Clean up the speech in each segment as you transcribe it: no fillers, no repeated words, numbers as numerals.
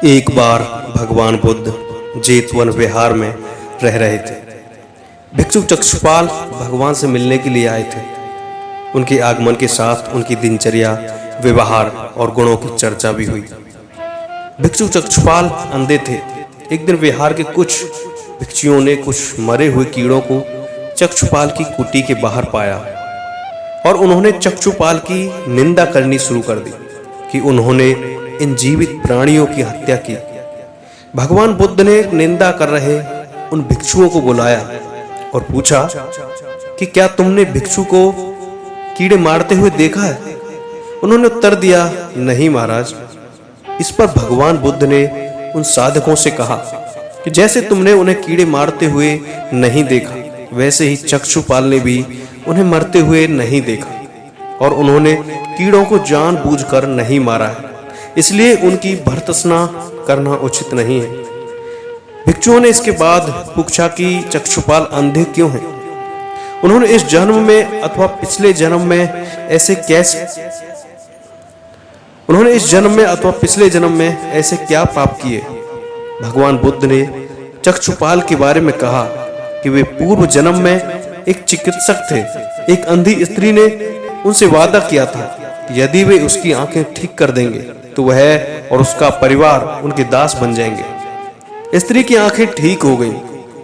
एक बार भगवान बुद्ध जेतवन विहार में रह रहे थे। भिक्षु चक्षुपाल भगवान से मिलने के लिए आए थे। उनके आगमन के साथ उनकी दिनचर्या, व्यवहार और गुणों की चर्चा भी हुई। भिक्षु चक्षुपाल अंधे थे। एक दिन विहार के कुछ भिक्षुओं ने कुछ मरे हुए कीड़ों को चक्षुपाल की कुटी के बाहर पाया और उन्होंने चक्षुपाल की निंदा करनी शुरू कर दी कि उन्होंने इन जीवित प्राणियों की हत्या की। भगवान बुद्ध ने निंदा कर रहे उन भिक्षुओं को बुलाया और पूछा कि क्या तुमने भिक्षु को कीड़े मारते हुए देखा है? उन्होंने उत्तर दिया, नहीं महाराज। इस पर भगवान बुद्ध ने उन साधकों से कहा कि जैसे तुमने उन्हें कीड़े मारते हुए नहीं देखा, वैसे ही चक्षुपाल ने भी उन्हें मरते हुए नहीं देखा और उन्होंने कीड़ों को जानबूझकर नहीं मारा है, इसलिए उनकी भर्त्सना करना उचित नहीं है। भिक्षुओं ने इसके बाद पूछा कि चक्षुपाल अंधे क्यों हैं? उन्होंने इस जन्म में अथवा पिछले जन्म में ऐसे क्या पाप किए? भगवान बुद्ध ने चक्षुपाल के बारे में कहा कि वे पूर्व जन्म में एक चिकित्सक थे। एक अंधी स्त्री ने उनसे वादा किया था कि यदि वे उसकी आंखें ठीक कर देंगे तो वह और उसका परिवार उनके दास बन जाएंगे। स्त्री की आंखें ठीक हो गईं,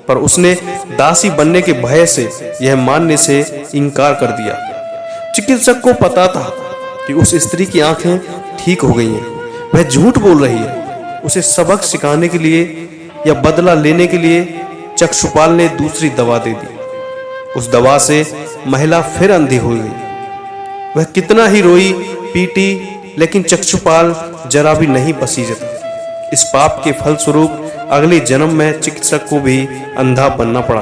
पर उसने दासी बनने के भय से यह मानने से इनकार कर दिया। चिकित्सक को पता था कि उस स्त्री की आंखें ठीक हो गई हैं, वह झूठ बोल रही है। उसे सबक सिखाने के लिए या बदला लेने के लिए चक्षुपाल ने दूसरी दवा दे दी। उस दवा से महिला फिर अंधी हो गई। वह कितना ही रोई पीटी, लेकिन चक्षुपाल जरा भी नहीं पसीजता। इस पाप के फलस्वरूप अगले जन्म में चिकित्सक को भी अंधा बनना पड़ा।